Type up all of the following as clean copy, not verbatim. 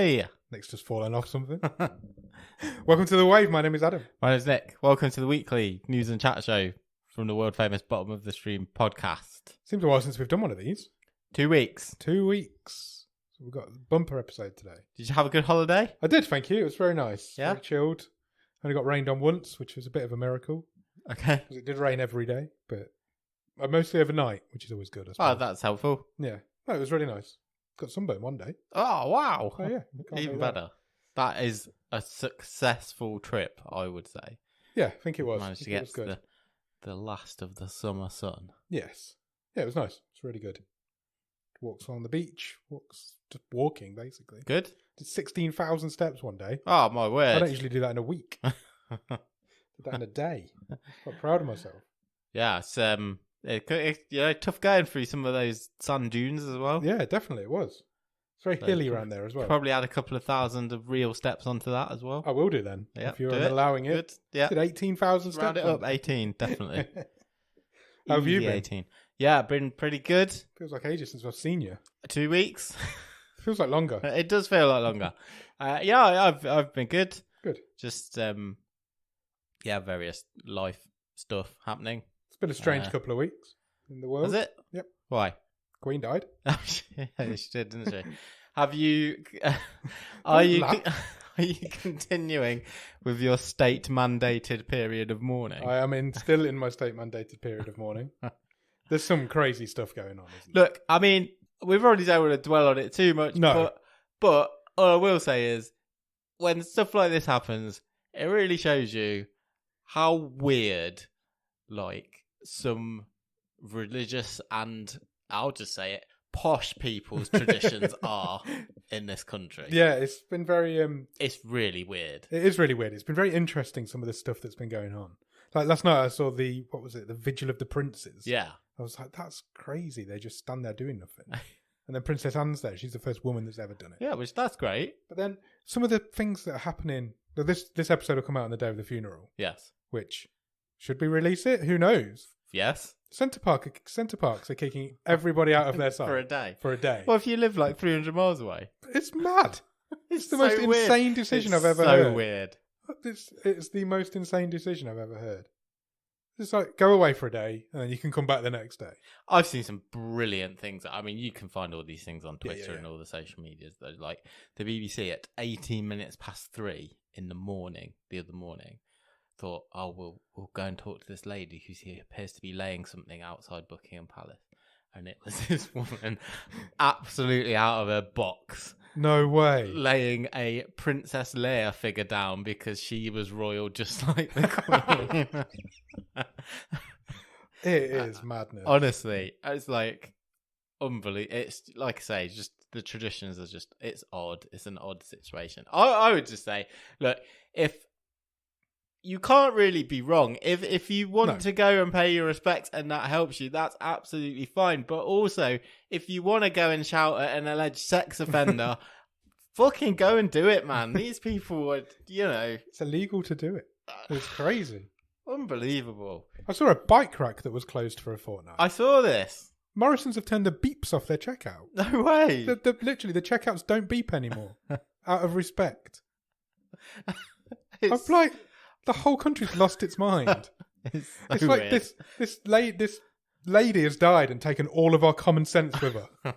Hey! Nick's just fallen off something. Welcome to The Wave. My name is Adam. My name's Nick. Welcome to the weekly news and chat show from the world famous Bottom of the Stream podcast. Seems a while since we've done one of these. 2 weeks. 2 weeks. So we've got a bumper episode today. Did you have a good holiday? I did, thank you. It was very nice. Yeah? Very chilled. Only got rained on once, which was a bit of a miracle. Okay. Because it did rain every day, but mostly overnight, which is always good, I Oh, suppose. that's helpful. Yeah. No, it was really nice. Got sunburn one day. Oh, wow. Oh, yeah. Can't Even do that. better. That is a successful trip, I would say. Yeah, I think it was. Managed to I think get it was good. the last of the summer sun. Yes. Yeah, it was nice. It's really good. Walks on the beach. Just walking, basically. Good? Did 16,000 steps one day. Oh, my word. I don't usually do that in a week. Did that in a day. I'm quite proud of myself. Yeah, it's tough going through some of those sand dunes as well. Yeah, definitely it was. It's very hilly around there as well. Probably add a couple of thousand of real steps onto that as well. I will do then. Yeah, if you're do it. allowing it. Good. Yeah. Did 18,000 steps. Round it up, 18, definitely. How have you Easy been? 18. Yeah, been pretty good. Feels like ages since I've seen you. 2 weeks. Feels like longer. It does feel like longer. Yeah, I've been good. Good. Just various life stuff happening. It's been a strange couple of weeks in the world. Has it? Yep. Why? Queen died. Yeah, she did, didn't she? Have you? Are you continuing with your state-mandated period of mourning? I am still in my state-mandated period of mourning. There's some crazy stuff going on, isn't Look, I mean, we've already don't want to dwell on it too much. No. But all I will say is, when stuff like this happens, it really shows you how weird, like, some religious and, I'll just say it, posh people's traditions are in this country. Yeah, it's been very... It's really weird. It is really weird. It's been very interesting, some of the stuff that's been going on. Like last night I saw the Vigil of the Princes. Yeah. I was like, that's crazy. They just stand there doing nothing. And then Princess Anne's there. She's the first woman that's ever done it. Yeah, that's great. But then some of the things that are happening... Now this episode will come out on the day of the funeral. Yes. Which, should we release it? Who knows? Yes. Centre Parks are kicking everybody out of their site. For a day. Well, Well, if you live like 300 miles away. it's mad. It's the so most weird. insane decision It's I've ever heard. so weird. It's the most insane decision I've ever heard. It's like, go away for a day, and then you can come back the next day. I've seen some brilliant things. I mean, you can find all these things on Twitter Yeah. and all the social medias. Though, like the BBC at 18 minutes past 3 in the morning, the other morning, thought, oh, we'll go and talk to this lady who appears to be laying something outside Buckingham Palace. And it was this woman absolutely out of her box. No way. Laying a Princess Leia figure down because she was royal just like the Queen. It is madness. Honestly, it's like unbelievable. It's like I say, just the traditions are just, it's odd. It's an odd situation. I would just say, look, if you can't really be wrong. If you want to go and pay your respects and that helps you, that's absolutely fine. But also, if you want to go and shout at an alleged sex offender, fucking go and do it, man. These people would, It's illegal to do it. It's crazy. Unbelievable. I saw a bike rack that was closed for a fortnight. I saw this. Morrison's have turned the beeps off their checkout. No way. Literally, the checkouts don't beep anymore. Out of respect. It's I'm like, the whole country's lost its mind. It's It's like weird. this lady has died and taken all of our common sense with her.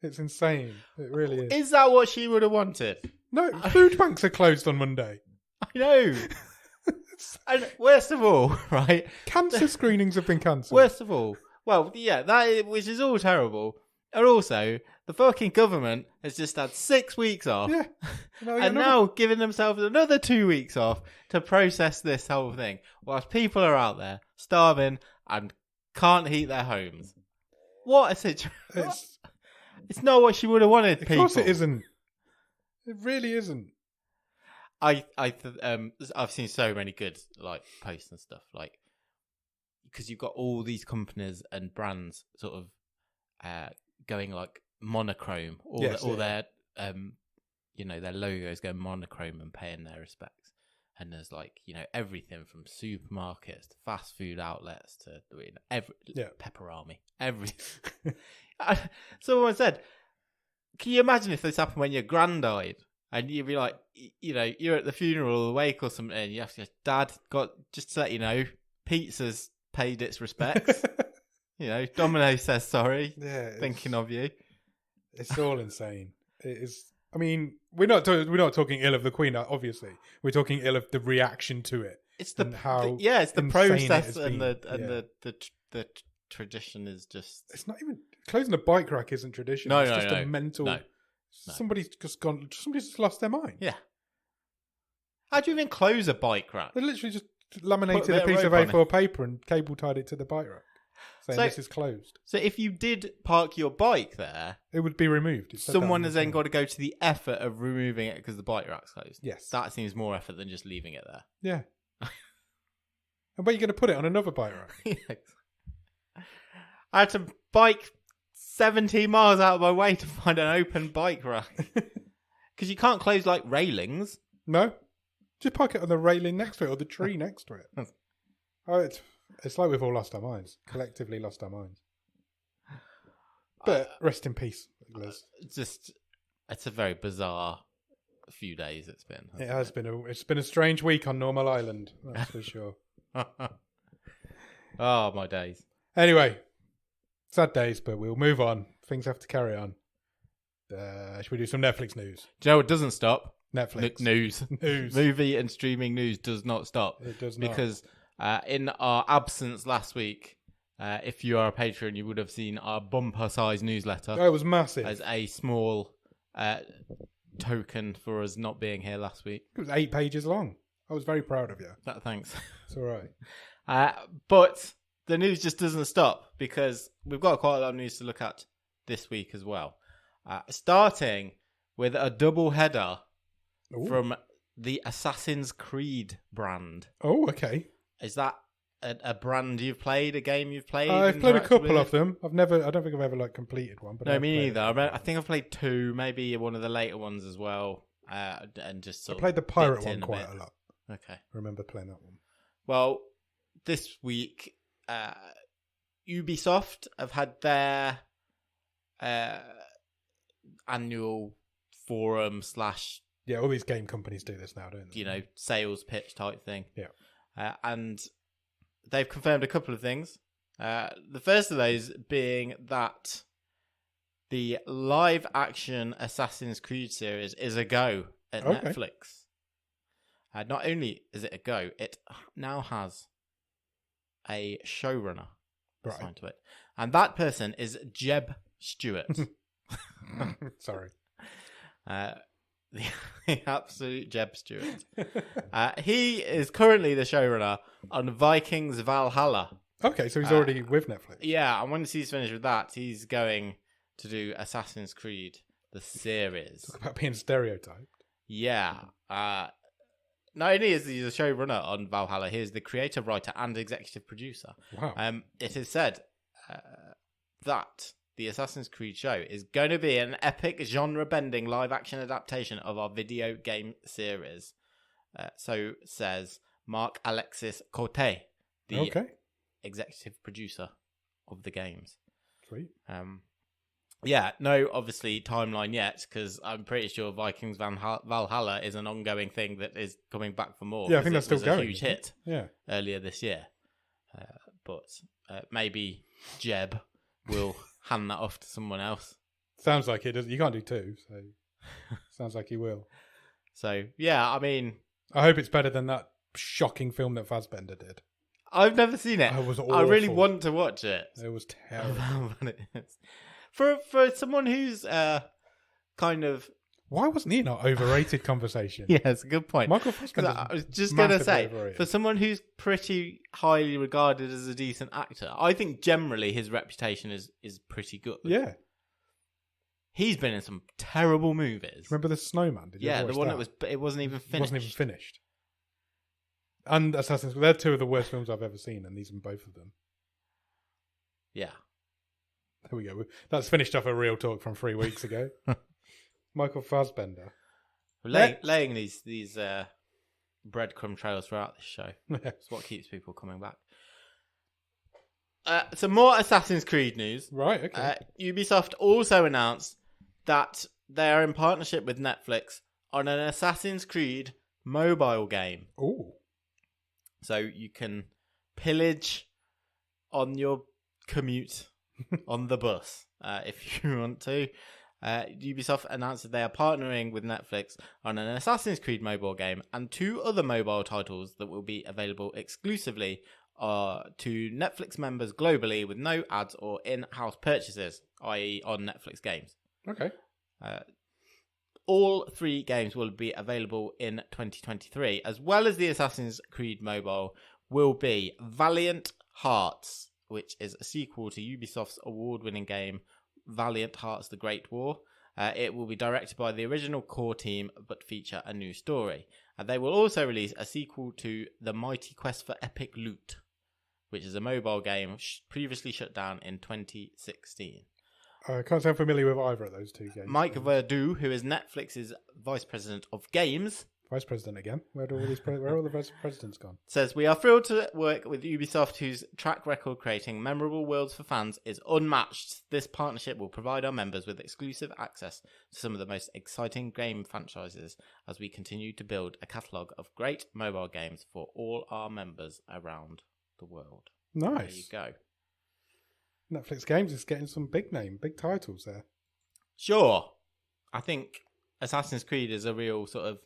It's insane. It really is. Is that what she would have wanted? No, food banks are closed on Monday. I know. And worst of all, right? Cancer screenings have been cancelled. Worst of all, well, yeah, which is all terrible. And also, the fucking government has just had 6 weeks off. Yeah. And now giving themselves another 2 weeks off to process this whole thing, whilst people are out there starving and can't heat their homes. What a situation! It's not what she would have wanted. Of People. course, it isn't. It really isn't. I've seen so many good like posts and stuff, like because you've got all these companies and brands sort of going like monochrome, all their their logos go monochrome and paying their respects. And there's like everything from supermarkets to fast food outlets to Pepperami, everything. Someone said Can you imagine if this happened when your gran died? And you'd be like, you're at the funeral or the wake or something, and you have to go, Dad, just to let you know, pizza's paid its respects. Domino says sorry, thinking of you. It's all insane. It is. I mean, we're not talking ill of the Queen, obviously. We're talking ill of the reaction to it. It's the process and the tradition is just. It's not even closing a bike rack isn't tradition. It's just a mental. No. Somebody's just lost their mind. Yeah. How do you even close a bike rack? They literally just laminated a piece of A4 paper and cable tied it to the bike rack, saying this is closed. So if you did park your bike there, it would be removed. Someone has then got to go to the effort of removing it because the bike rack's closed. Yes. That seems more effort than just leaving it there. Yeah. And where are you going to put it on another bike rack? I had to bike 17 miles out of my way to find an open bike rack. Because you can't close railings. No. Just park it on the railing next to it or the tree next to it. It's like we've all lost our minds. Collectively lost our minds. But rest in peace, Liz. It's a very bizarre few days it's been. It's been a strange week on Normal Island, that's for sure. Oh, my days. Anyway, sad days, but we'll move on. Things have to carry on. Should we do some Netflix news? Do you know what doesn't stop? Netflix. News. Movie and streaming news does not stop. It does not. Because in our absence last week, if you are a patron, you would have seen our bumper-sized newsletter. Oh, it was massive. As a small token for us not being here last week. It was 8 pages long. I was very proud of you. Thanks. It's all right. But the news just doesn't stop because we've got quite a lot of news to look at this week as well. Starting with a double header from the Assassin's Creed brand. Oh, okay. Is that a brand you've played? A game you've played? I've played a couple of them. I don't think I've ever completed one. But no, me neither. I think I've played 2, maybe one of the later ones as well. And just I played the pirate one quite a lot. Okay, I remember playing that one. Well, this week, Ubisoft have had their annual forum / all these game companies do this now, don't they? Sales pitch type thing. Yeah. And they've confirmed a couple of things. The first of those being that the live action Assassin's Creed series is a go at Netflix. Not only is it a go, it now has a showrunner assigned to it. And that person is Jeb Stewart. Sorry. The absolute Jeb Stewart. He is currently the showrunner on Vikings Valhalla. Okay, so he's already with Netflix. Yeah, and once he's finished with that, he's going to do Assassin's Creed, the series. Talk about being stereotyped. Yeah. Not only is he the showrunner on Valhalla, he is the creator, writer, and executive producer. Wow. It is said that the Assassin's Creed show is going to be an epic, genre-bending live-action adaptation of our video game series. So says Mark Alexis Corte, the executive producer of the games. Sweet. Yeah, no, obviously, timeline yet, because I'm pretty sure Vikings Valhalla is an ongoing thing that is coming back for more. Yeah, I think that's still going. It was a huge hit earlier this year. But maybe Jeb will hand that off to someone else. Sounds like it does. You can't do 2, so sounds like he will. So, yeah, I mean... I hope it's better than that shocking film that Fassbender did. I've never seen it. It was awful. I really want to watch it. It was terrible. For someone who's kind of... Why wasn't he in our overrated conversation? Yeah, it's a good point. Michael Fassbender. I was just going to say, for someone who's pretty highly regarded as a decent actor, I think generally his reputation is pretty good. Yeah. He's been in some terrible movies. Remember The Snowman? Did you the one it wasn't even finished. It wasn't even finished. And Assassin's Creed, they're 2 of the worst films I've ever seen, and these are both of them. Yeah. There we go. That's finished off a real talk from 3 weeks ago. Michael Fassbender. Laying these breadcrumb trails throughout this show. It's what keeps people coming back. Some more Assassin's Creed news. Right, okay. Ubisoft also announced that they are in partnership with Netflix on an Assassin's Creed mobile game. Oh. So you can pillage on your commute on the bus if you want to. Ubisoft announced that they are partnering with Netflix on an Assassin's Creed mobile game and 2 other mobile titles that will be available exclusively to Netflix members globally with no ads or in-house purchases, i.e. on Netflix games. Okay. All 3 games will be available in 2023, as well as the Assassin's Creed mobile will be Valiant Hearts, which is a sequel to Ubisoft's award-winning game Valiant Hearts: The Great War. It will be directed by the original core team, but feature a new story. And they will also release a sequel to The Mighty Quest for Epic Loot, which is a mobile game previously shut down in 2016. I can't sound familiar with either of those 2 games. Mike Verdu, who is Netflix's Vice President of Games, Vice President again? Where are all the Vice Presidents gone? says, "We are thrilled to work with Ubisoft, whose track record creating memorable worlds for fans is unmatched. This partnership will provide our members with exclusive access to some of the most exciting game franchises as we continue to build a catalogue of great mobile games for all our members around the world." Nice. There you go. Netflix Games is getting some big titles there. Sure. I think Assassin's Creed is a real sort of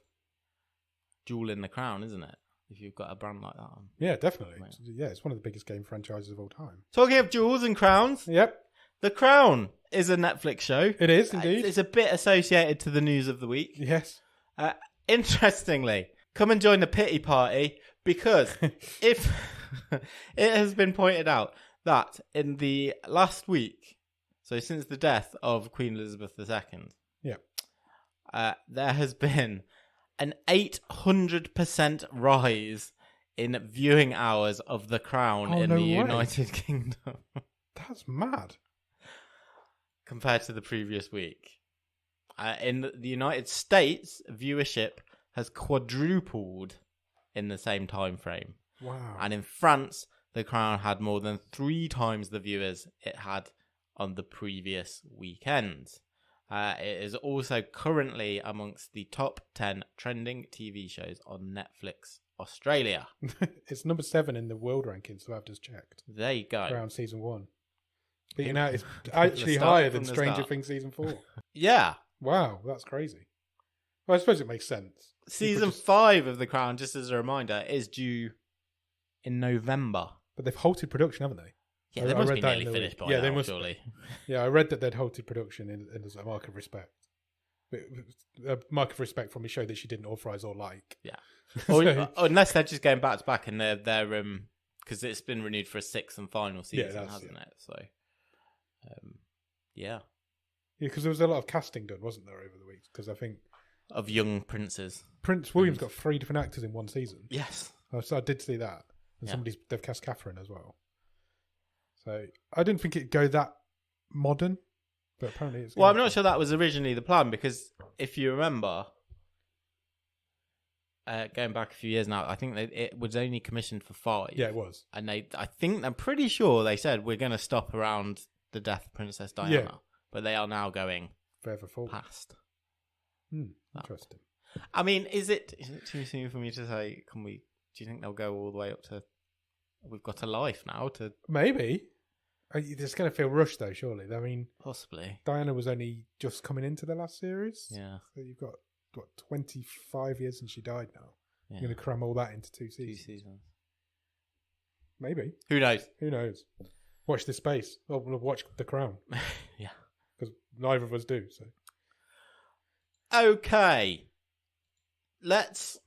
jewel in the crown, isn't it? If you've got a brand like that on. Yeah, definitely. Yeah, it's one of the biggest game franchises of all time. Talking of jewels and crowns, Yep. The Crown is a Netflix show. It is, indeed. It's a bit associated to the news of the week. Yes. Interestingly, come and join the pity party, because if it has been pointed out that in the last week, so since the death of Queen Elizabeth II, there has been an 800% rise in viewing hours of The Crown in the United Kingdom. That's mad. Compared to the previous week. In the United States, viewership has quadrupled in the same time frame. Wow. And in France, The Crown had more than 3 times the viewers it had on the previous weekend. It is also currently amongst the top 10 trending TV shows on Netflix Australia. It's number 7 in the world rankings, so I've just checked. There you go. Crown season 1. Beating out is actually higher than Stranger Things season 4. Yeah. Wow, that's crazy. Well, I suppose it makes sense. Season 5 of The Crown, just as a reminder, is due in November. But they've halted production, haven't they? Yeah, they must be nearly finished by now, they must surely. Yeah, I read that they'd halted production as a mark of respect. A mark of respect from a show that she didn't authorise or like. Yeah. Or, unless they're just going back to back and they're because it's been renewed for a 6th and final season, hasn't it? So, yeah. Yeah, because there was a lot of casting done, wasn't there, over the weeks? Because I think... Of young princes. Prince William's got 3 different actors in one season. Yes. So I did see that. And they've cast Catherine as well. So I didn't think it'd go that modern, but apparently it's... Well, I'm not sure that was originally the plan, because if you remember, going back a few years now, I think it was only commissioned for 5. Yeah, it was. And I'm pretty sure they said we're going to stop around the death of Princess Diana. Yeah. But they are now going further forward. Past. Interesting. I mean, is it too soon for me to say, do you think they'll go all the way up to... We've got a life now to... Maybe. It's going to feel rushed, though, surely. I mean... Possibly. Diana was only just coming into the last series. Yeah. So you've got, 25 years since she died now. Yeah. You're going to cram all that into 2 seasons. 2 seasons. Maybe. Who knows? Watch this space. We'll watch The Crown. Yeah. Because neither of us do, so... Okay. Let's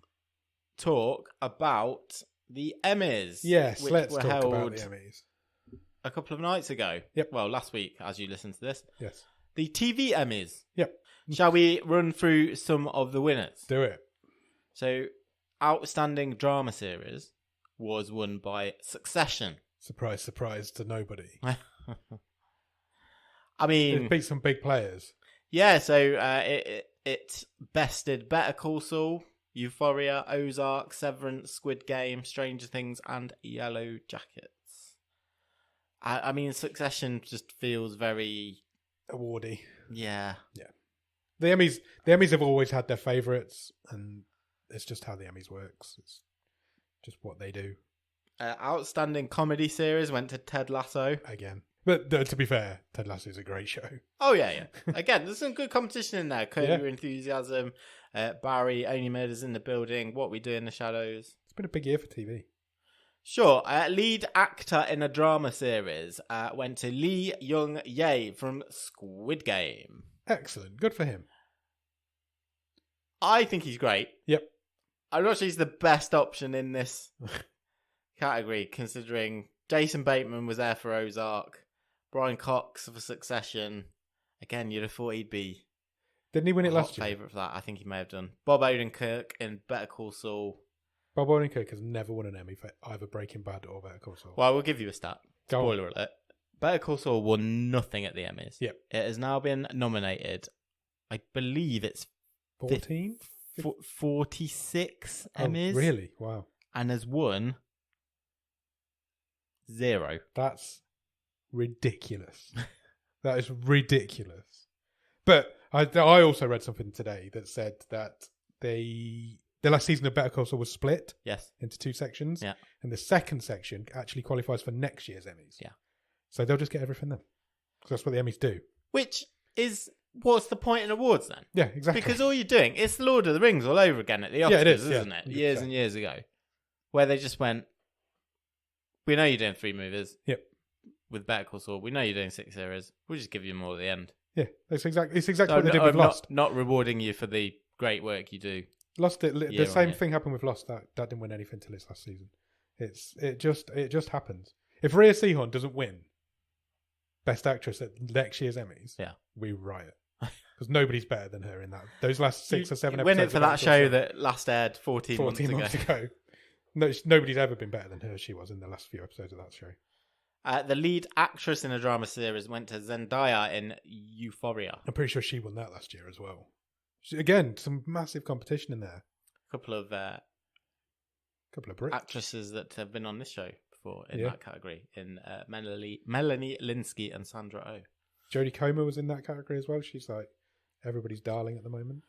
talk about the Emmys. Yes, which let's were talk held about the Emmys. a couple of nights ago. Yep. Well, last week, as you listen to this. Yes. The TV Emmys. Yep. Shall we run through some of the winners? Do it. So, Outstanding Drama Series was won by Succession. Surprise, surprise to nobody. I mean... It beat some big players. Yeah, so it bested Better Call Saul, Euphoria, Ozark, Severance, Squid Game, Stranger Things, and Yellow Jackets. I mean, Succession just feels very... awardy. Yeah. Yeah. The Emmys have always had their favourites, and it's just how the Emmys works. It's just what they do. Outstanding comedy series went to Ted Lasso. Again. But to be fair, Ted Lasso is a great show. Oh, yeah. Again, there's some good competition in there. Curb Yeah. Your Enthusiasm, Barry, Only Murders in the Building, What We Do in the Shadows. It's been a big year for TV. Sure. Lead actor in a drama series went to Lee Young-jae from Squid Game. Excellent. Good for him. I think he's great. Yep. I'm not sure he's the best option in this category, considering Jason Bateman was there for Ozark, Brian Cox for Succession. Again, you'd have thought he'd be Didn't he win it a hot last year? favourite for that. I think he may have done. Bob Odenkirk in Better Call Saul. Bob Odenkirk has never won an Emmy for either Breaking Bad or Better Call Saul. Well, we'll give you a stat. Go on. Spoiler alert. Better Call Saul won nothing at the Emmys. Yep. It has now been nominated. I believe it's 14? 46 Oh, Emmys. really? Wow. And has won 0. That's ridiculous. That is ridiculous. But I also read something today that said that the last season of Better Call Saul was split Yes. into 2 sections. Yeah. And the second section actually qualifies for next year's Emmys. Yeah. So they'll just get everything then. Because that's what the Emmys do. Which is, what's the point in awards then? Yeah, exactly. Because all you're doing, it's Lord of the Rings all over again at the Oscars, Yeah, it is, isn't yeah. it? Years and years ago. Where they just went, we know you're doing 3 movies. Yep. With Better Call Saul, we know you're doing 6 series. We'll just give you more at the end. Yeah, it's exactly what they did with Lost. Not rewarding you for the great work you do. Lost it. Year The on same year. thing happened with Lost. That didn't win anything till its last season. It just happens. If Rhea Seehorn doesn't win Best Actress at next year's Emmys, Yeah. we riot because nobody's better than her in that. Those last 6 or 7 You episodes. win it for of that Better show Call that last aired 14 Saul, 14 months ago. No, nobody's ever been better than her. She was in the last few episodes of that show. The lead actress in a drama series went to Zendaya in Euphoria. I'm pretty sure she won that last year as well. Again, some massive competition in there. A couple of Couple of Brits. actresses that have been on this show before in Yeah. that category, in Melanie Linsky and Sandra Oh. Jodie Comer was in that category as well. She's like everybody's darling at the moment.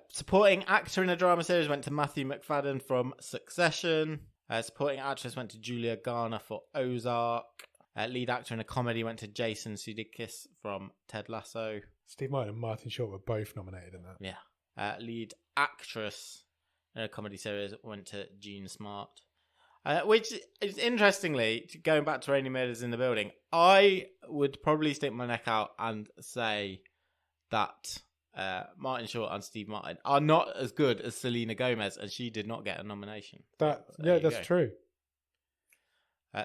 Supporting actor in a drama series went to Matthew McFadden from Succession. Supporting actress went to Julia Garner for Ozark. Lead actor in a comedy went to Jason Sudeikis from Ted Lasso. Steve Martin and Martin Short were both nominated in that. Yeah. Lead actress in a comedy series went to Jean Smart. Which is interestingly, going back to Only Murders in the Building, I would probably stick my neck out and say that Martin Short and Steve Martin are not as good as Selena Gomez, and she did not get a nomination. So there you That's go. true.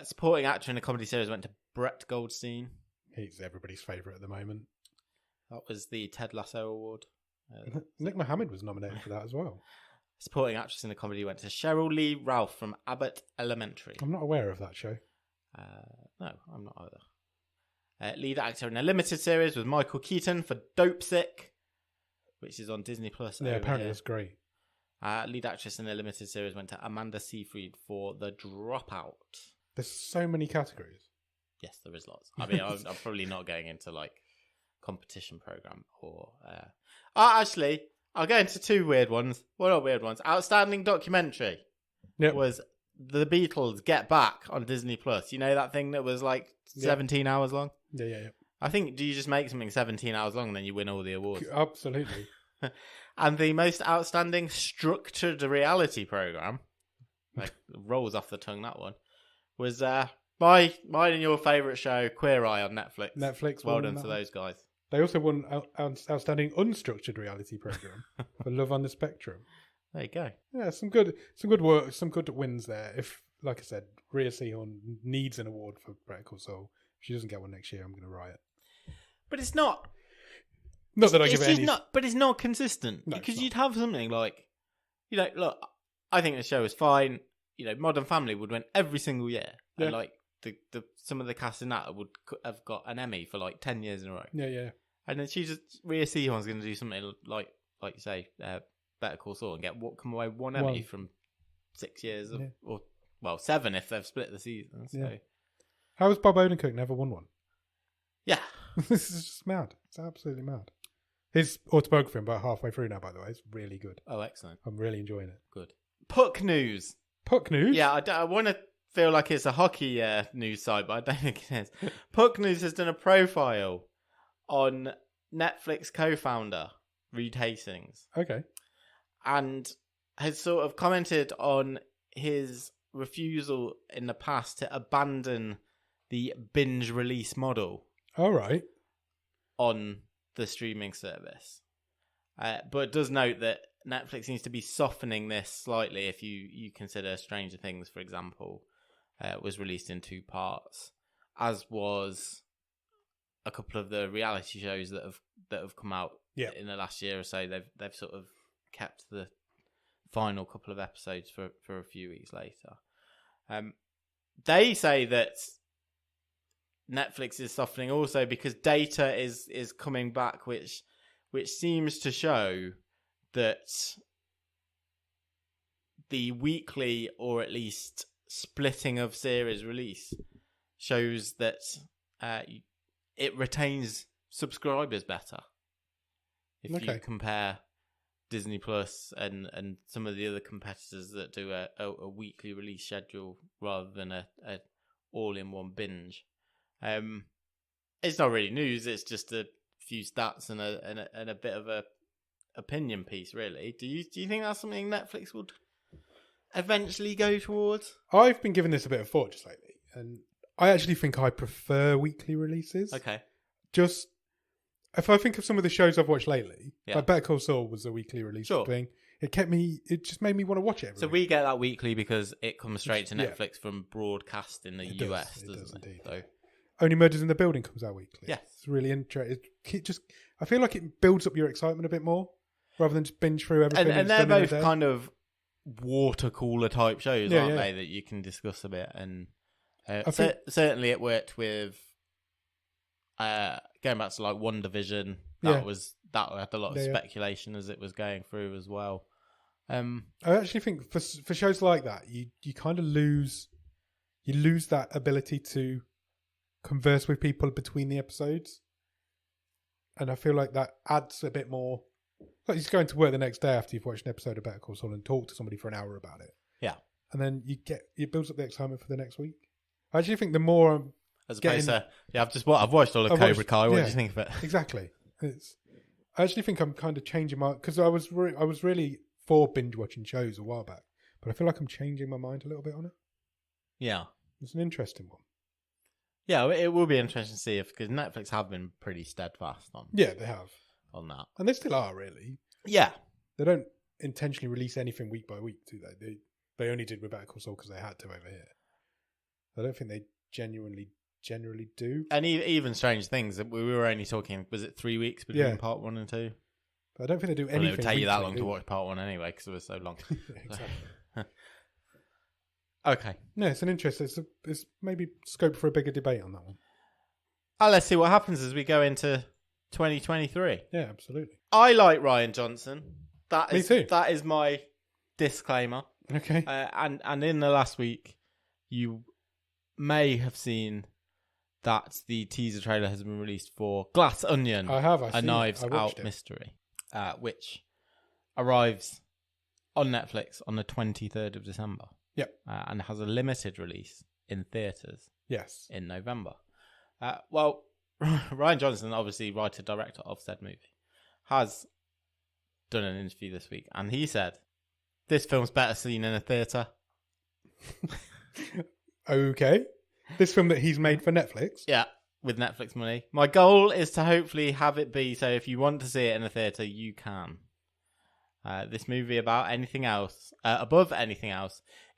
Supporting actor in a comedy series went to Brett Goldstein. He's everybody's favourite at the moment. That was the Ted Lasso Award. Nick Mohammed was nominated for that as well. Supporting actress in a comedy went to Cheryl Lee Ralph from Abbott Elementary. I'm not aware of that show. No, I'm not either. Lead actor in a limited series was Michael Keaton for Dope Sick, which is on Disney Plus. Yeah, apparently that's great. Lead actress in a limited series went to Amanda Seyfried for The Dropout. There's so many categories. Yes, there is lots. I mean, I'm probably not going into like competition program or. Actually, I'll go into 2 weird ones. Well, not weird ones. Outstanding documentary was The Beatles Get Back on Disney Plus. You know that thing that was like 17 hours long? Yeah. I think, do you just make something 17 hours long and then you win all the awards? Absolutely. And the most outstanding structured reality program, like rolls off the tongue that one, was mine and your favourite show, Queer Eye on Netflix. Netflix. Well done to those guys. They also won outstanding unstructured reality program for Love on the Spectrum. There you go. Yeah, some good work, some good wins there. If, like I said, Rhea Seehorn needs an award for Better Call Saul. If she doesn't get one next year, I'm going to riot. But it's not. Not that I give it any. But it's not consistent. No, because it's not. you'd have something like, look, I think the show is fine. Modern Family would win every single year. Yeah. And like the some of the cast in that would have got an Emmy for like 10 years in a row. Yeah. And then Rhea Seehorn's going to do something like you say, Better Call Saul and come away one Emmy from 6 years or 7 if they've split the season. So. Yeah. How has Bob Odenkirk never won one? Yeah. This is just mad. It's absolutely mad. His autobiography, I'm about halfway through now, by the way. It's really good. Oh, excellent. I'm really enjoying it. Good. Puck news. Puck news? Yeah, I want to feel like it's a hockey news site, but I don't think it is. Puck News has done a profile on Netflix co-founder Reed Hastings. Okay. And has sort of commented on his refusal in the past to abandon the binge release model All right. on the streaming service. But it does note that Netflix seems to be softening this slightly if you consider Stranger Things, for example, was released in 2 parts, as was a couple of the reality shows that have come out in the last year or so. They've sort of kept the final couple of episodes for a few weeks later. They say that Netflix is softening also because data is coming back, which seems to show that the weekly or at least splitting of series release shows that it retains subscribers better. If you compare Disney Plus and some of the other competitors that do a weekly release schedule rather than a all-in-one binge. It's not really news, it's just a few stats and a bit of a opinion piece, really. Do you think that's something Netflix would eventually go towards? I've been giving this a bit of thought just lately, and I actually think I prefer weekly releases. Okay. Just if I think of some of the shows I've watched lately, like Better Call Saul was a weekly release thing. It just made me want to watch it. So we get that weekly because it comes straight to Netflix from broadcast in the US, doesn't it? So Only Murders in the Building comes out weekly. Yes. It's really interesting. I feel like it builds up your excitement a bit more rather than just binge through everything. And they're both kind of water cooler type shows, aren't they? That you can discuss a bit. And certainly it worked with going back to like WandaVision. That had a lot of speculation as it was going through as well. I actually think for shows like that, you kind of lose that ability to converse with people between the episodes, and I feel like that adds a bit more. Like you're going to work the next day after you've watched an episode of Better Call Saul and talk to somebody for an hour about it. Yeah, and then it builds up the excitement for the next week. I actually think the more I'm as opposed to I've watched all of Cobra Kai. What do you think of it? Exactly. I actually think I'm kind of changing my because I was really for binge watching shows a while back, but I feel like I'm changing my mind a little bit on it. Yeah, it's an interesting one. Yeah, it will be interesting to see because Netflix have been pretty steadfast on. Yeah, they have on that, and they still are really. Yeah, they don't intentionally release anything week by week, do they? They only did with Better Call Saul because they had to over here. I don't think they generally do. And even Strange Things, we were only talking, was it 3 weeks between part 1 and 2? But I don't think they do anything. It would take you that long to watch part 1 anyway because it was so long. Exactly. Okay. No, it's an interest. It's maybe scope for a bigger debate on that one. Let's see what happens as we go into 2023. Yeah, absolutely. I like Ryan Johnson. Me too. That is my disclaimer. Okay. And in the last week, you may have seen that the teaser trailer has been released for Glass Onion. I have. A Knives Out mystery, which arrives on Netflix on the 23rd of December. Yep. And has a limited release in theatres. Yes. In November. Well, Ryan Johnson, obviously writer director of said movie, has done an interview this week, and he said, "This film's better seen in a theatre." Okay. This film that he's made for Netflix? Yeah, with Netflix money. My goal is to hopefully have it be so if you want to see it in a theatre, you can. This movie above anything else,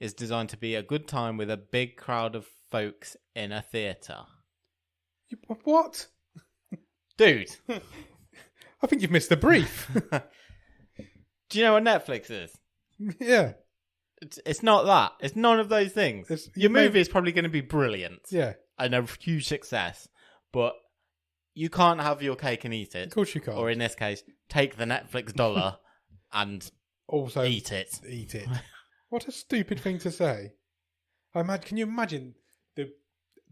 is designed to be a good time with a big crowd of folks in a theatre. What? Dude. I think you've missed the brief. Do you know what Netflix is? Yeah. It's not that. It's none of those things. Your movie is probably going to be brilliant. Yeah. And a huge success. But you can't have your cake and eat it. Of course you can't. Or in this case, take the Netflix dollar and also eat it. What a stupid thing to say. Can you imagine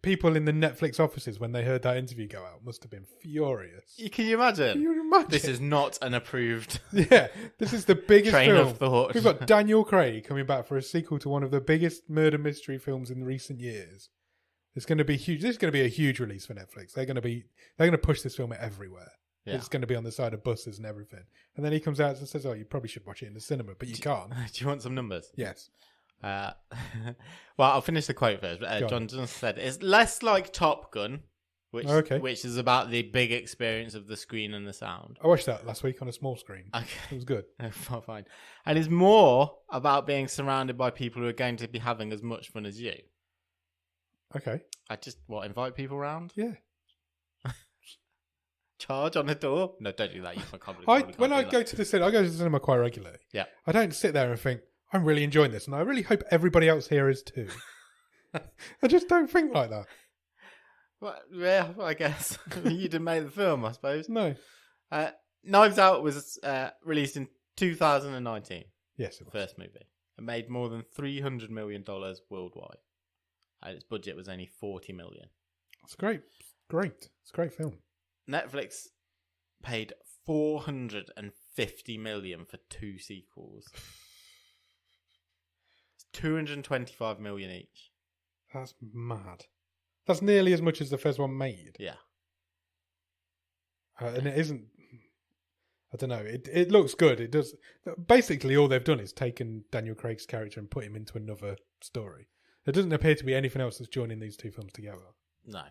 people in the Netflix offices, when they heard that interview go out, must have been furious. Can you imagine? Can you imagine? This is not an approved Yeah, this is the biggest train film. of thought. We've got Daniel Craig coming back for a sequel to one of the biggest murder mystery films in recent years. It's going to be huge. This is going to be a huge release for Netflix. They're going to push this film everywhere. Yeah. It's going to be on the side of buses and everything. And then he comes out and says, "Oh, you probably should watch it in the cinema, but you can't." Do you want some numbers? Yes. Well, I'll finish the quote first. John Johnson said, "It's less like Top Gun, which is about the big experience of the screen and the sound." I watched that last week on a small screen. Okay. It was good. Fine. And it's more about being surrounded by people who are going to be having as much fun as you. Okay. I just, invite people around? Yeah. Charge on the door? No, don't do that. You can't when I go to the cinema, I go to the cinema quite regularly. Yeah. I don't sit there and think, I'm really enjoying this, and I really hope everybody else here is too. I just don't think like that. Well, yeah, I guess. You didn't make the film, I suppose. No. Knives Out was released in 2019. Yes, it was. First movie. It made more than $300 million worldwide. And its budget was only $40 million. It's great. It's a great film. Netflix paid $450 million for 2 sequels. It's $225 million each. That's mad. That's nearly as much as the first one made. Yeah. And it isn't. I don't know. It looks good. It does. Basically, all they've done is taken Daniel Craig's character and put him into another story. There doesn't appear to be anything else that's joining these 2 films together. No.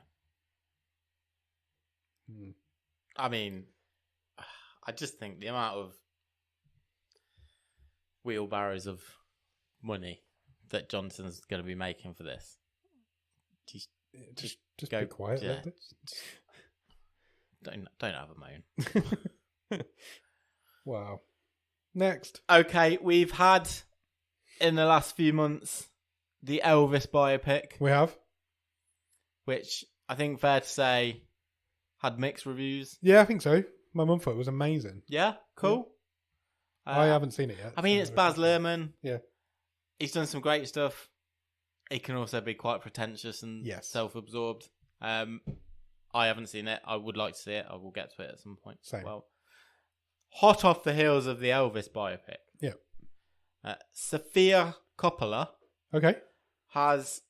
I mean, I just think the amount of wheelbarrows of money that Johnson's going to be making for this. Just go, be quiet. Yeah, don't have a moan. Wow. Next. Okay, we've had in the last few months the Elvis biopic. We have. Which I think fair to say had mixed reviews. Yeah, I think so. My mum thought it was amazing. Yeah, cool. Yeah. I haven't seen it yet. I mean, it's Baz Luhrmann. Yeah. He's done some great stuff. He can also be quite pretentious and self-absorbed. I haven't seen it. I would like to see it. I will get to it at some point. Same. Well, hot off the heels of the Elvis biopic. Yeah. Sofia Coppola has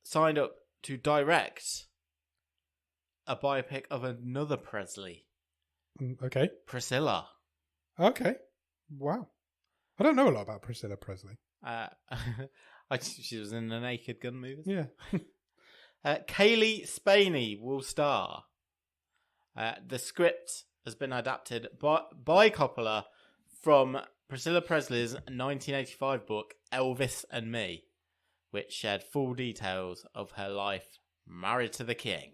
signed up to direct a biopic of another Presley. Okay. Priscilla. Okay. Wow. I don't know a lot about Priscilla Presley. She was in the Naked Gun movies. Yeah. Kaylee Spaney will star. The script has been adapted by Coppola from Priscilla Presley's 1985 book, Elvis and Me, which shared full details of her life married to the king.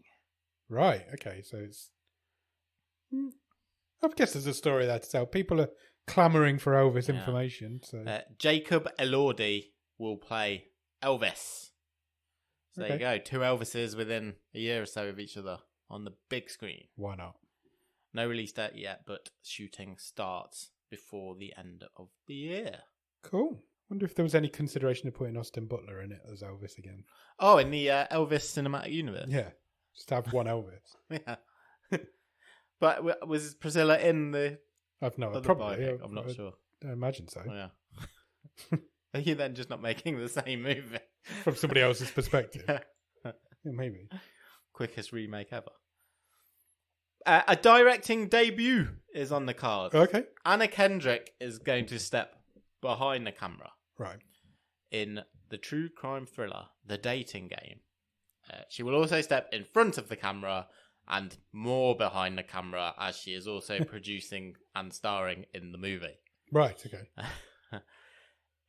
Right, okay, so it's... I guess there's a story there to tell. People are clamouring for Elvis information. So Jacob Elordi will play Elvis. So there you go. 2 Elvises within a year or so of each other on the big screen. Why not? No release date yet, but shooting starts before the end of the year. Cool. Wonder if there was any consideration of putting Austin Butler in it as Elvis again. Oh, in the Elvis cinematic universe? Yeah. Just have one Elvis. Yeah. But was Priscilla in the... I've no idea. Probably. I'm not sure. I imagine so. Oh, yeah. Are you then just not making the same movie? From somebody else's perspective. Yeah, maybe. Quickest remake ever. A directing debut is on the cards. Okay. Anna Kendrick is going to step behind the camera. Right. In the true crime thriller, The Dating Game. She will also step in front of the camera and more behind the camera as she is also producing and starring in the movie. Right, okay.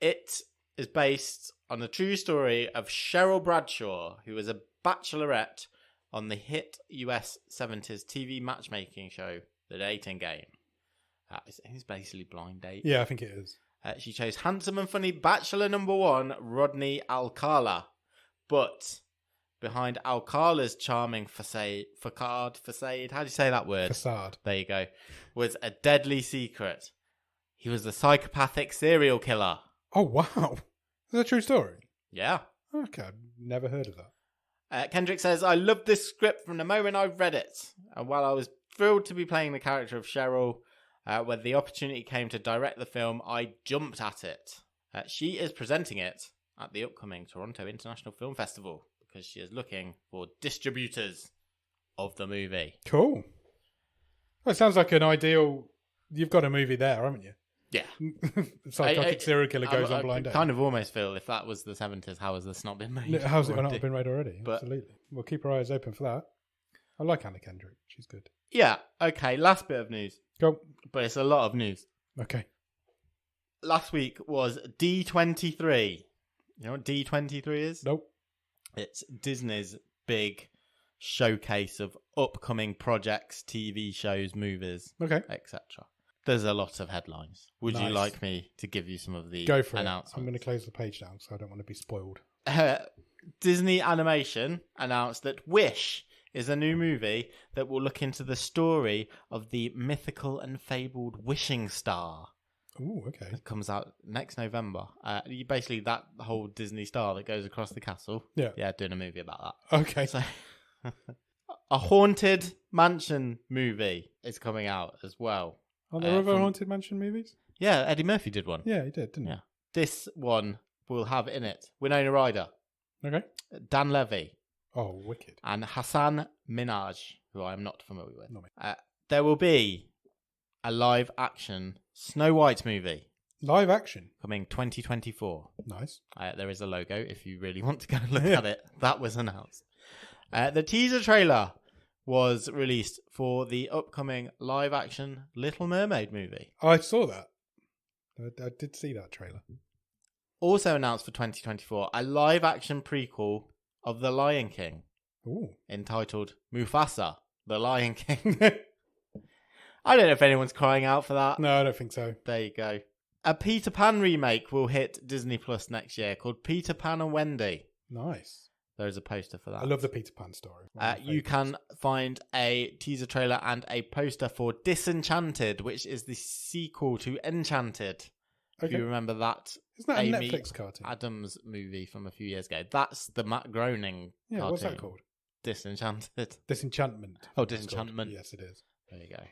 It is based on the true story of Cheryl Bradshaw, who was a bachelorette on the hit US 70s TV matchmaking show, The Dating Game. It's basically Blind Date. Yeah, I think it is. She chose handsome and funny bachelor number 1, Rodney Alcala. But behind Alcala's charming facade, how do you say that word? Facade. There you go. Was a deadly secret. He was a psychopathic serial killer. Oh, wow. Is that a true story? Yeah. Okay, I've never heard of that. Kendrick says, I loved this script from the moment I read it. And while I was thrilled to be playing the character of Cheryl, when the opportunity came to direct the film, I jumped at it. She is presenting it at the upcoming Toronto International Film Festival because she is looking for distributors of the movie. Cool. Well, it sounds like an ideal... You've got a movie there, haven't you? Yeah. Psychotic serial killer goes on blind date. I kind of almost feel if that was the 70s, how has this not been made? How's it not been made already? But, absolutely. We'll keep our eyes open for that. I like Anna Kendrick. She's good. Yeah. Okay. Last bit of news. Go. But it's a lot of news. Okay. Last week was D23. You know what D23 is? Nope. It's Disney's big showcase of upcoming projects, TV shows, movies, okay, etc. There's a lot of headlines. Would Nice. you like me to give you some of the Go for announcements? it. I'm going to close the page down because I don't want to be spoiled. Disney Animation announced that Wish is a new movie that will look into the story of the mythical and fabled wishing star. Ooh, okay. It comes out next November. Basically, that whole Disney star that goes across the castle. Yeah, doing a movie about that. Okay. So, a Haunted Mansion movie is coming out as well. Are there other Haunted Mansion movies? Yeah, Eddie Murphy did one. Yeah, he did, didn't he? Yeah. This one will have in it Winona Ryder, Okay. Dan Levy, Oh, wicked. and Hassan Minhaj, who I am not familiar with. Not me. There will be a live-action Snow White movie Live action. coming 2024. Nice. There is a logo if you really want to go and look at it. That was announced. The teaser trailer was released for the upcoming live-action Little Mermaid movie. I saw that. I did see that trailer. Also announced for 2024, a live-action prequel of The Lion King. Ooh. Entitled Mufasa, The Lion King. I don't know if anyone's crying out for that. No, I don't think so. There you go. A Peter Pan remake will hit Disney Plus next year called Peter Pan and Wendy. Nice. There's a poster for that. I love the Peter Pan story. You can find a teaser trailer and a poster for Disenchanted, which is the sequel to Enchanted. Okay. If you remember that. Isn't that a Amy Netflix cartoon? Adams movie from a few years ago. That's the Matt Groening Yeah, cartoon. what's that called? Disenchanted. Disenchantment. Oh, It's called. Disenchantment. Yes, it is. There you go.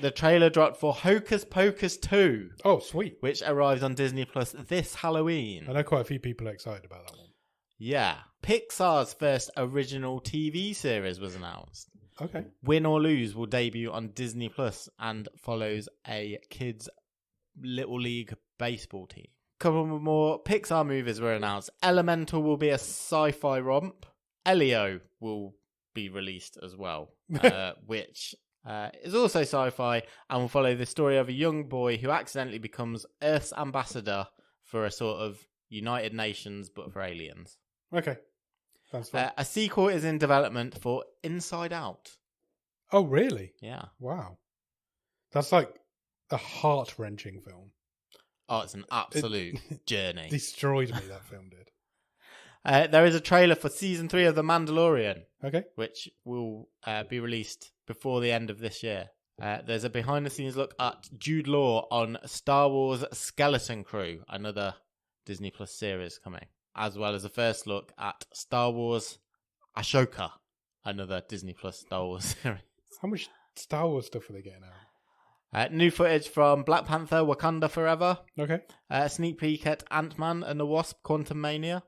The trailer dropped for Hocus Pocus 2, Oh, sweet. which arrives on Disney Plus this Halloween. I know quite a few people are excited about that one. Yeah. Pixar's first original TV series was announced. Okay. Win or Lose will debut on Disney Plus and follows a kids' Little League baseball team. Couple more Pixar movies were announced. Elemental will be a sci-fi romp. Elio will be released as well, which is also sci-fi and will follow the story of a young boy who accidentally becomes Earth's ambassador for a sort of United Nations, but for aliens. Okay. Sounds fun. A sequel is in development for Inside Out. Oh, really? Yeah. Wow. That's like a heart-wrenching film. Oh, it's an absolute journey. Destroyed me, that film did. There is a trailer for season 3 of The Mandalorian, Okay. which will be released before the end of this year. There's a behind-the-scenes look at Jude Law on Star Wars Skeleton Crew, another Disney Plus series coming, as well as a first look at Star Wars Ashoka, another Disney Plus Star Wars series. How much Star Wars stuff are they getting out? New footage from Black Panther Wakanda Forever. Okay. Sneak peek at Ant-Man and the Wasp Quantum Mania.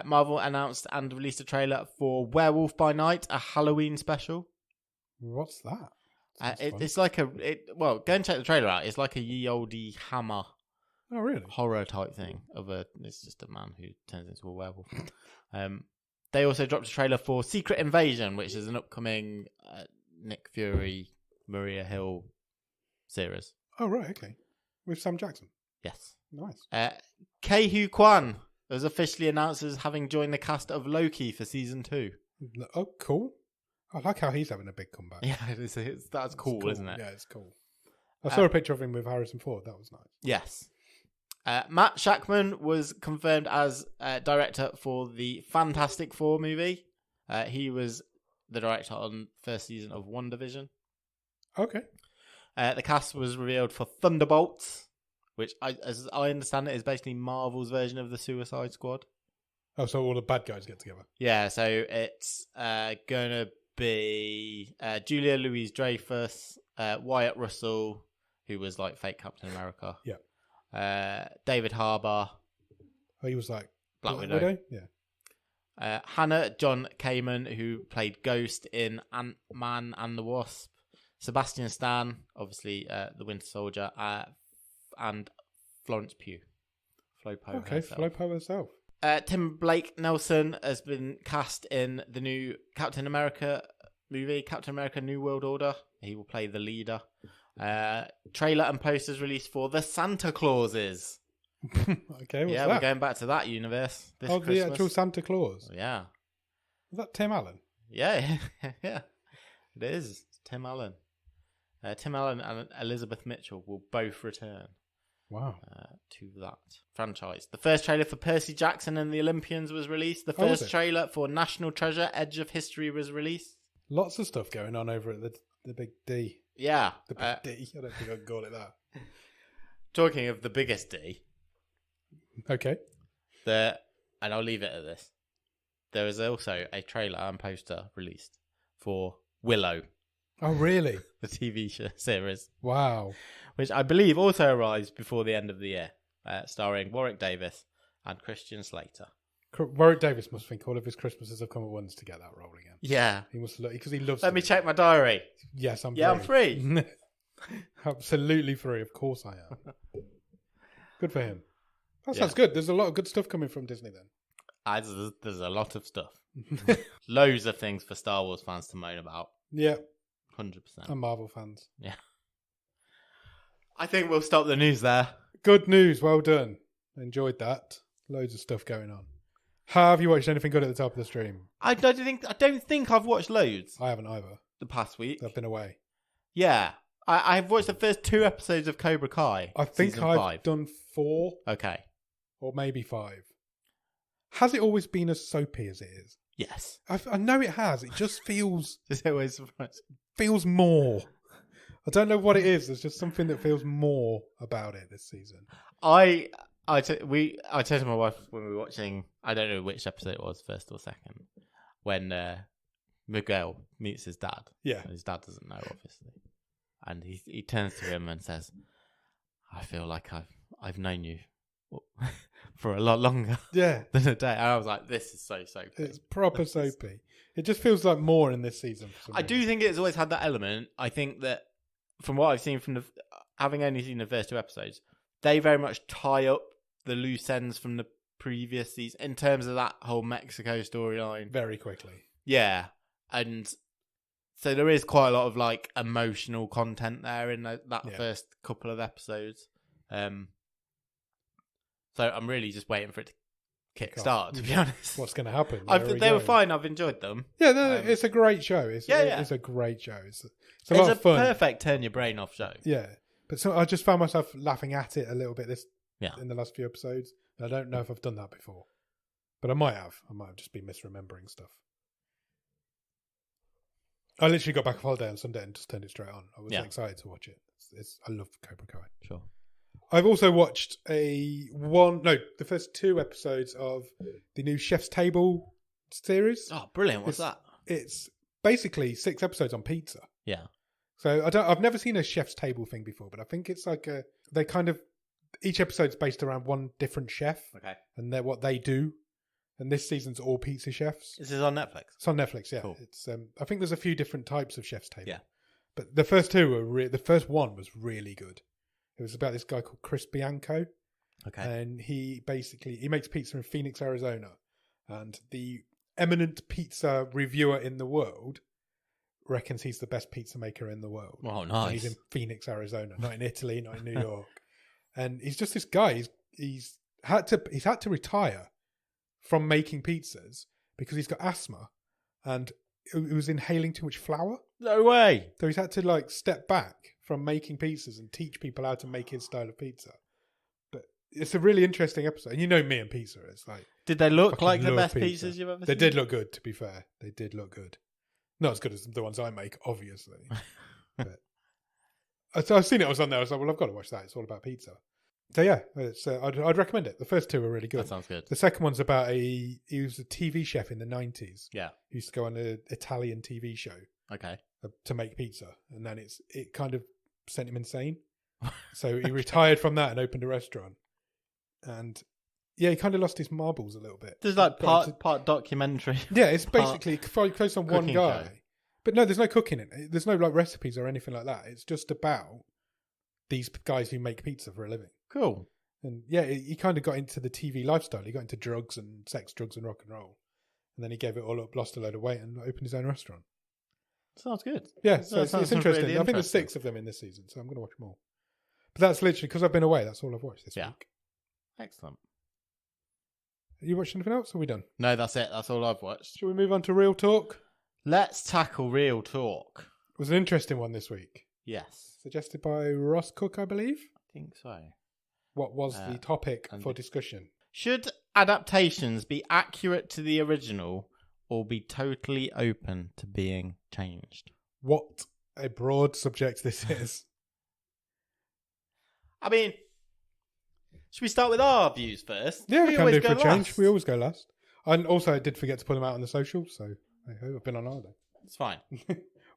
Marvel announced and released a trailer for Werewolf by Night, a Halloween special. What's that? It's like go and check the trailer out. It's like a ye olde Hammer Oh, really? horror type thing. It's just a man who turns into a werewolf. They also dropped a trailer for Secret Invasion, which is an upcoming Nick Fury, Maria Hill series. Oh, right. Okay. With Sam Jackson. Yes. Nice. Kei-Hu Kwan was officially announced as having joined the cast of Loki for season 2. Oh, cool. I like how he's having a big comeback. Yeah, that's cool, isn't it? Yeah, it's cool. I saw a picture of him with Harrison Ford. That was nice. Yes. Matt Shackman was confirmed as director for the Fantastic Four movie. He was the director on first season of WandaVision. Okay. The cast was revealed for Thunderbolts, which, as I understand it, is basically Marvel's version of the Suicide Squad. Oh, so all the bad guys get together. Yeah, so it's gonna be Julia Louis-Dreyfus, Wyatt Russell, who was like fake Captain America. Yeah. David Harbour. Oh, he was like Black Widow. Yeah. Hannah John Kamen, who played Ghost in Ant-Man and the Wasp. Sebastian Stan, obviously the Winter Soldier, and Florence Pugh. Flo Poe herself. Flo Poe herself. Tim Blake Nelson has been cast in the new Captain America movie, Captain America New World Order. He will play the leader. Trailer and posters released for The Santa Clauses. Okay, what's that? We're going back to that universe this Christmas. The actual Santa Claus. Yeah. Is that Tim Allen? Yeah, yeah. It is. It's Tim Allen. Tim Allen and Elizabeth Mitchell will both return. Wow. To that franchise. The first trailer for Percy Jackson and the Olympians was released. The first trailer for National Treasure, Edge of History was released. Lots of stuff going on over at the Big D. Yeah. The Big D. I don't think I can call it that. Talking of the biggest D. Okay. And I'll leave it at this. There is also a trailer and poster released for Willow. Oh, really? The TV series. Wow. Which I believe also arrives before the end of the year, starring Warwick Davis and Christian Slater. Warwick Davis must think all of his Christmases have come at once to get that role again. Yeah. He must look, because he loves Let me check my diary. Yes, I'm free. Yeah, I'm free. Absolutely free. Of course I am. Good for him. That sounds good. There's a lot of good stuff coming from Disney then. There's a lot of stuff. Loads of things for Star Wars fans to moan about. Yeah. 100%. And Marvel fans. Yeah. I think we'll stop the news there. Good news. Well done. Enjoyed that. Loads of stuff going on. Have you watched anything good at the top of the stream? I don't think I've watched loads. I haven't either. The past week. I've been away. Yeah. I've watched the first 2 episodes of Cobra Kai. I think I've done 4. Okay. Or maybe 5. Has it always been as soapy as it is? Yes. I know it has. It just feels... It's always surprising. Feels more. I don't know what it is. There's just something that feels more about it this season. I told my wife when we were watching, I don't know which episode it was, first or second, when Miguel meets his dad. Yeah. And his dad doesn't know, obviously. And he turns to him and says, I feel like I've known you for a lot longer than a day. And I was like, this is so soapy. It's proper soapy. It just feels like more in this season. For some I do think it's always had that element. I think that from what I've seen from having only seen the first 2 episodes, they very much tie up the loose ends from the previous season in terms of that whole Mexico storyline. Very quickly. Yeah. And so there is quite a lot of like emotional content there in that first couple of episodes. So I'm really just waiting for it to kick-start, to be honest. What's going to happen? They were fine. I've enjoyed them. Yeah, it's a great show. It's a great show. It's a lot of fun. It's a perfect turn your brain off show. Yeah. But so I just found myself laughing at it a little bit in the last few episodes. And I don't know if I've done that before. But I might have. I might have just been misremembering stuff. I literally got back off holiday on Sunday and just turned it straight on. I was excited to watch it. I love Cobra Kai. Sure. I've also watched the first 2 episodes of the new Chef's Table series. Oh, brilliant. What's that? It's basically 6 episodes on pizza. Yeah. So I've never seen a Chef's Table thing before, but I think it's like each episode's based around one different chef. Okay. And they're what they do. And this season's all pizza chefs. This is on Netflix? It's on Netflix, yeah. Cool. It's I think there's a few different types of Chef's Table. Yeah. But the first 2 were the first one was really good. It was about this guy called Chris Bianco. Okay. And he makes pizza in Phoenix, Arizona. And the eminent pizza reviewer in the world reckons he's the best pizza maker in the world. Oh, nice. And he's in Phoenix, Arizona, not in Italy, not in New York. And he's just this guy. He's had to retire from making pizzas because he's got asthma and he was inhaling too much flour. No way. So he's had to step back from making pizzas and teach people how to make his style of pizza. But it's a really interesting episode. And you know me and pizza. It's like, did they look like the best pizza. pizzas you've ever seen? They did look good, to be fair. They did look good. Not as good as the ones I make, obviously. But so I've seen it. I was on there. I was like, well, I've got to watch that. It's all about pizza. So yeah, I'd recommend it. The first two are really good. That sounds good. The second one's about he was a TV chef in the 90s. Yeah. He used to go on an Italian TV show Okay. to make pizza, and then it kind of sent him insane. So he retired from that and opened a restaurant. And yeah, he kind of lost his marbles a little bit. There's like part documentary. Yeah, it's basically focused on one guy. Show. But no, there's no cooking in it. There's no like recipes or anything like that. It's just about these guys who make pizza for a living. Cool. And yeah, he kind of got into the TV lifestyle. He got into drugs and sex, drugs and rock and roll. And then he gave it all up, lost a load of weight, and opened his own restaurant. Sounds good. Yeah, so it's interesting. Really I think there's 6 of them in this season, so I'm going to watch more. But that's literally, because I've been away, that's all I've watched this week. Excellent. You watched anything else, or are we done? No, that's it. That's all I've watched. Shall we move on to Real Talk? Let's tackle real talk. It was an interesting one this week. Yes. Suggested by Ross Cook, I believe. I think so. What was the topic for discussion? Should adaptations be accurate to the original or be totally open to being changed? What a broad subject this is. I mean, should we start with our views first? Yeah, we can do for a change. Last. We always go last. And also, I did forget to put them out on the socials, so I've been on holiday. It's fine.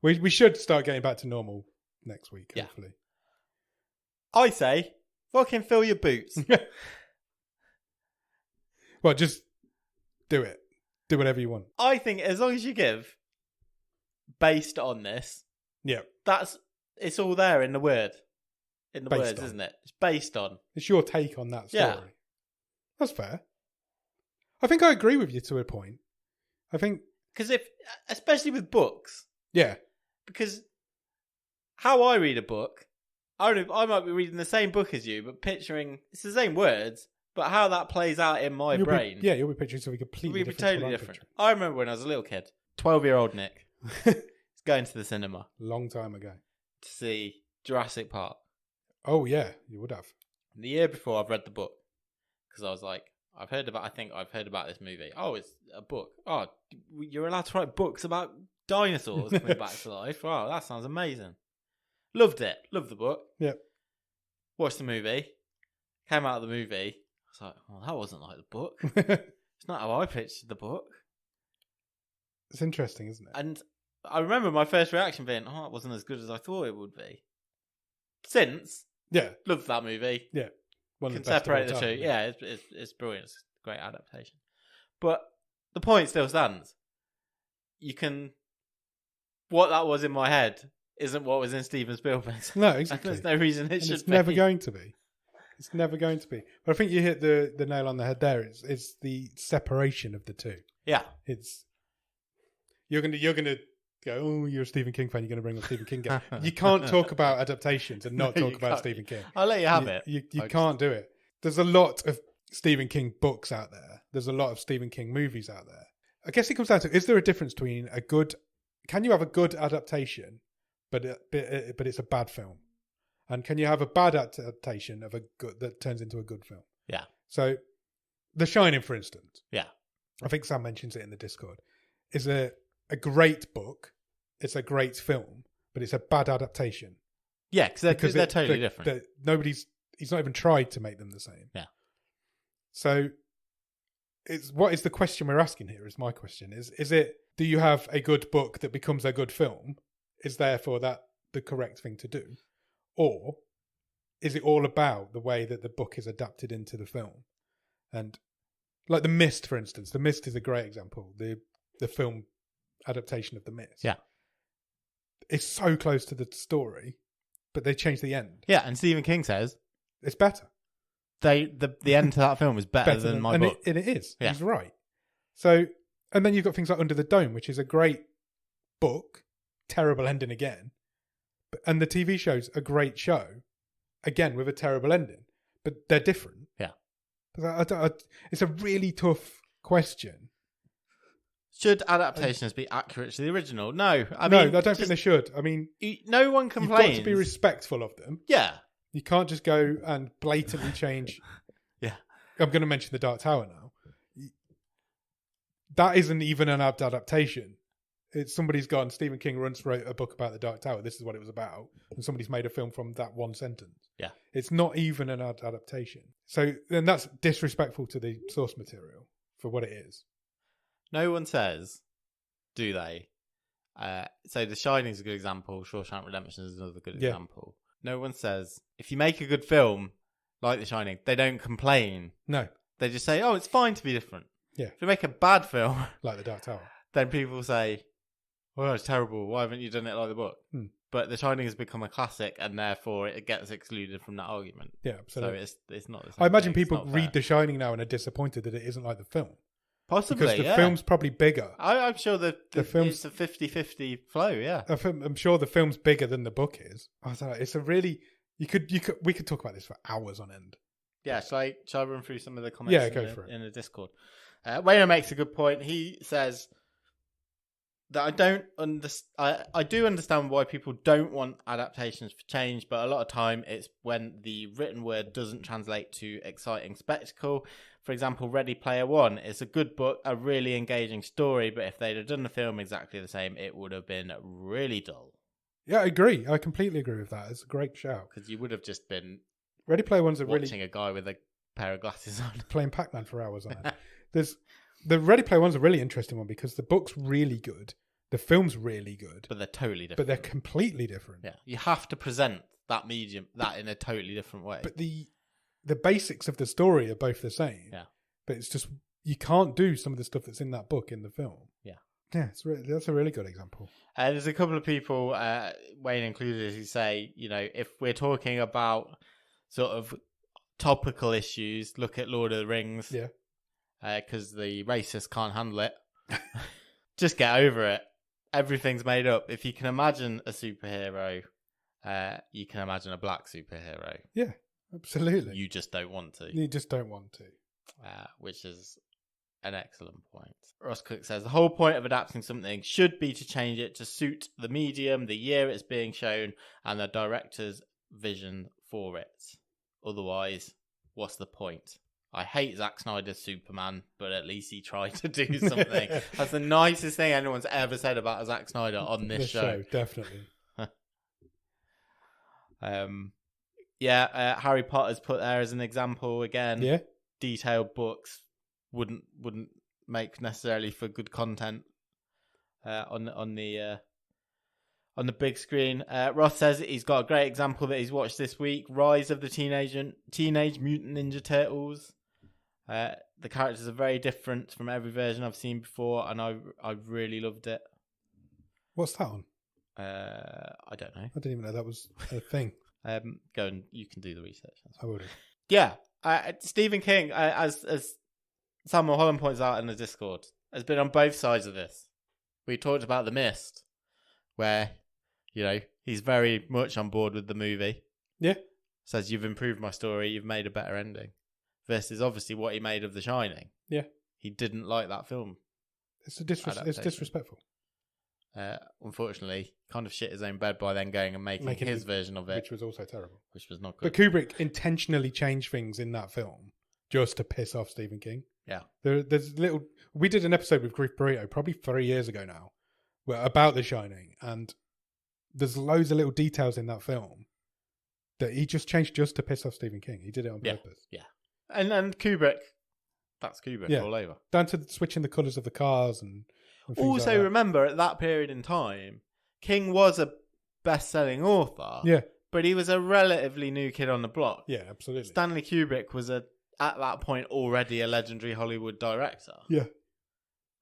we should start getting back to normal next week, hopefully. I say, fucking fill your boots. Well, just do it. Do whatever you want. I think as long as you give, based on this, it's all there in the word. In the Based words, on. isn't it? It's based on. It's your take on that story. Yeah. That's fair. I think I agree with you to a point. I think... Because especially with books, Yeah. because how I read a book, I might be reading the same book as you, but picturing, it's the same words, but how that plays out in my brain. You'll be picturing something completely It'll be different. totally different. I remember when I was a little kid, 12-year-old Nick, was going to the cinema Long time ago. to see Jurassic Park. Oh, yeah, you would have. The year before, I've read the book because I was like, I think I've heard about this movie. Oh, it's a book. Oh, you're allowed to write books about dinosaurs coming back to life. Wow, that sounds amazing. Loved it. Loved the book. Yep. Watched the movie. Came out of the movie. I was like, well, that wasn't like the book. It's not how I pictured the book. It's interesting, isn't it? And I remember my first reaction being, oh, it wasn't as good as I thought it would be. Since, loved that movie. Yeah. One of Can the best separate of all the time. two. Yeah, it's brilliant. It's a great adaptation. But the point still stands. What that was in my head isn't what was in Steven Spielberg's. No, exactly. There's no reason it should it's be. never going to be. It's never going to be. But I think you hit the nail on the head there. It's the separation of the two. Yeah. It's you're gonna go, oh, you're a Stephen King fan, you're gonna bring up Stephen King again. You can't talk about adaptations and not No, talk you about can't. Stephen King. I'll let you have it. You can't do it. There's a lot of Stephen King books out there. There's a lot of Stephen King movies out there. I guess it comes down to, is there a difference between can you have a good adaptation, but it's a bad film? And can you have a bad adaptation of a good that turns into a good film? Yeah. So, The Shining, for instance. Yeah. I think Sam mentions it in the Discord. Is a great book. It's a great film, but it's a bad adaptation. Yeah, because they're totally different. He's not even tried to make them the same. Yeah. So, what is the question we're asking here? Is my question. Is it, do you have a good book that becomes a good film? Is therefore that the correct thing to do? Or is it all about the way that the book is adapted into the film? And like The Mist, for instance. The Mist is a great example. The film adaptation of The Mist. Yeah. It's so close to the story, but they changed the end. Yeah, and Stephen King says it's better. The end to that film is better than my book. And it is. Yeah. He's right. So, and then you've got things like Under the Dome, which is a great book, terrible ending again. And the TV show's a great show, again, with a terrible ending. But they're different. Yeah. It's a really tough question. Should adaptations be accurate to the original? No. I don't think they should. I mean, no one complains. You've got to be respectful of them. Yeah. You can't just go and blatantly change. Yeah. I'm going to mention The Dark Tower now. That isn't even an adaptation. It's somebody's gone. Stephen King once wrote a book about the Dark Tower. This is what it was about, and somebody's made a film from that one sentence. Yeah. It's not even an adaptation. So then that's disrespectful to the source material for what it is. No one says, do they? So The Shining is a good example. Shawshank Redemption is another good example. No one says, if you make a good film like The Shining, they don't complain. No. They just say, oh, it's fine to be different. Yeah. If you make a bad film, like the Dark Tower, then people say, oh, it's terrible. Why haven't you done it like the book? But The Shining has become a classic, and therefore it gets excluded from that argument. Yeah, absolutely. So it's not the same I imagine thing. people read The Shining now and are disappointed that it isn't like the film. Possibly, because the film's probably bigger. I'm sure the film's it's a 50-50 flow. Yeah, I'm sure the film's bigger than the book is. I thought it's a really we could talk about this for hours on end. Yeah, shall I run through some of the comments? Yeah, go for it. In the Discord. Wayno makes a good point. He says that I do understand why people don't want adaptations for change, but a lot of time it's when the written word doesn't translate to exciting spectacle. For example, Ready Player One is a good book, a really engaging story, but if they'd have done the film exactly the same, it would have been really dull. Yeah, I agree. I completely agree with that. It's a great shout. Because you would have just been Ready Player One's watching a guy with a pair of glasses on. Playing Pac-Man for hours on end. The Ready Player One's a really interesting one because the book's really good. The film's really good. But they're totally different. But they're completely different. Yeah. You have to present that medium, that in a totally different way. But the basics of the story are both the same. Yeah. But it's just, you can't do some of the stuff that's in that book in the film. Yeah. Yeah, that's a really good example. There's a couple of people, Wayne included, who say, if we're talking about sort of topical issues, look at Lord of the Rings. Yeah. Because the racists can't handle it. Just get over it. Everything's made up. If you can imagine a superhero, you can imagine a black superhero. Yeah, absolutely. You just don't want to. You just don't want to. Which is an excellent point. Ross Cook says, the whole point of adapting something should be to change it to suit the medium, the year it's being shown, and the director's vision for it. Otherwise, what's the point? I hate Zack Snyder's Superman, but at least he tried to do something. That's the nicest thing anyone's ever said about Zack Snyder on this show. Definitely. Harry Potter's put there as an example again. Yeah. Detailed books wouldn't make necessarily for good content on the big screen. Ross says he's got a great example that he's watched this week: Rise of the Teenage Mutant Ninja Turtles. The characters are very different from every version I've seen before, and I really loved it. What's that on? I don't know. I didn't even know that was a thing. Go and you can do the research. I would. Yeah, Stephen King, as Samuel Holland points out in the Discord, has been on both sides of this. We talked about The Mist, where he's very much on board with the movie. Yeah, says you've improved my story, you've made a better ending. Versus obviously what he made of The Shining. Yeah, he didn't like that film. It's disrespectful. Unfortunately, kind of shit his own bed by then going and making his version of it, which was also terrible. Which was not good. But Kubrick intentionally changed things in that film just to piss off Stephen King. Yeah, there's little. We did an episode with Grief Burrito probably 3 years ago now, about The Shining, and there's loads of little details in that film that he just changed just to piss off Stephen King. He did it on purpose. Yeah. And Kubrick, that's Kubrick all over. Down to switching the colours of the cars and also like remember, at that period in time, King was a best-selling author. Yeah. But he was a relatively new kid on the block. Yeah, absolutely. Stanley Kubrick was at that point already a legendary Hollywood director. Yeah.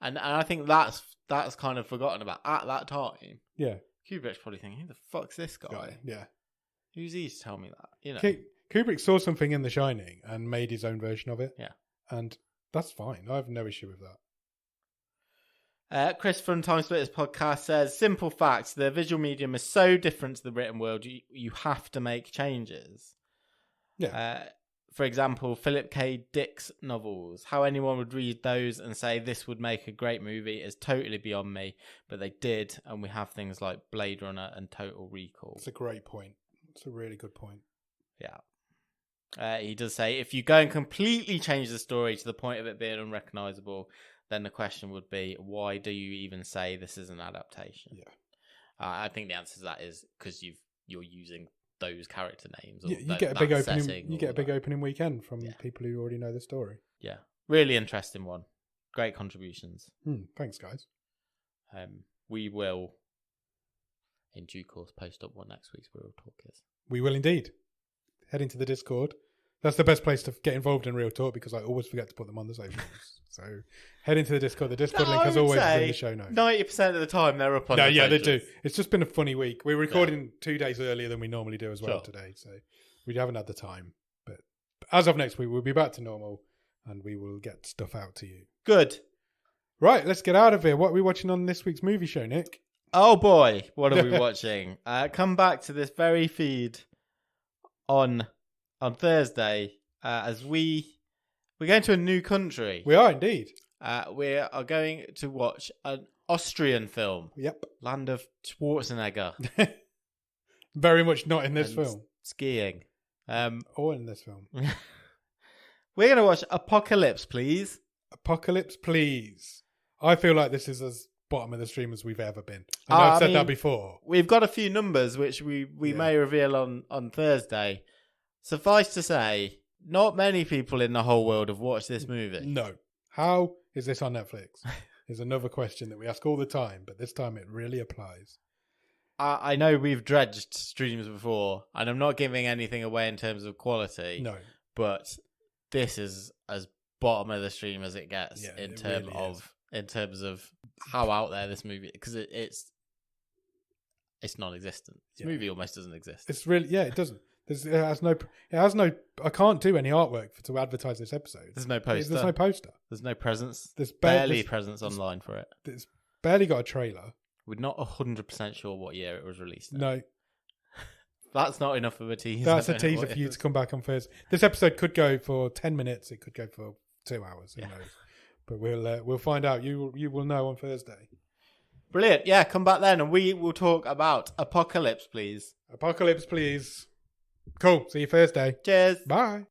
And I think that's kind of forgotten about at that time. Yeah. Kubrick's probably thinking, who the fuck's this guy? Yeah. Who's he to tell me that? Kubrick saw something in The Shining and made his own version of it. Yeah. And that's fine. I have no issue with that. Chris from Time Splitters podcast says, simple fact, the visual medium is so different to the written world, you have to make changes. Yeah. For example, Philip K. Dick's novels. How anyone would read those and say this would make a great movie is totally beyond me, but they did, and we have things like Blade Runner and Total Recall. It's a great point. It's a really good point. Yeah. He does say, if you go and completely change the story to the point of it being unrecognisable, then the question would be, why do you even say this is an adaptation? Yeah. I think the answer to that is because you're using those character names. Or You get a big opening. setting You or get a big that. opening weekend from people who already know the story. Yeah, really interesting one. Great contributions. Thanks, guys. We will, in due course, post up what next week's Real Talk is. We will indeed. Head into the Discord. That's the best place to get involved in Real Talk because I always forget to put them on the socials. So head into the Discord. The Discord link has always been in the show notes. 90% of the time they're up on No, the yeah, they socials. do. It's just been a funny week. We're recording 2 days earlier than we normally do as well Sure. today. So we haven't had the time. But as of next week, we'll be back to normal and we will get stuff out to you. Good. Right, let's get out of here. What are we watching on this week's movie show, Nick? Oh boy, what are we watching? Come back to this very feed on Thursday as we're going to a new country. We are indeed. We are going to watch an Austrian film. Yep. Land of Schwarzenegger. Very much not in this and film. Skiing. Or in this film. We're going to watch Apocalypse, please. Apocalypse, please. I feel like this is as bottom of the stream as we've ever been. I know I've said that before. We've got a few numbers which we may reveal on Thursday. Suffice to say, not many people in the whole world have watched this movie. No. How is this on Netflix? Is another question that we ask all the time, but this time it really applies. I know we've dredged streams before, and I'm not giving anything away in terms of quality. No. But this is as bottom of the stream as it gets in terms of how out there this movie, because it's non-existent. This movie almost doesn't exist. It's really it doesn't. It has no. I can't do any artwork to advertise this episode. There's no poster. There's no poster. There's no presence. There's barely presence online for it. It's barely got a trailer. We're not 100% sure what year it was released in. No. That's not enough of a teaser. That's a teaser for you to come back on Thursday. This episode could go for 10 minutes. It could go for 2 hours. Who knows? But we'll find out. You will know on Thursday. Brilliant. Yeah, come back then and we will talk about Apocalypse, please. Apocalypse, please. Cool. See you Thursday. Cheers. Bye.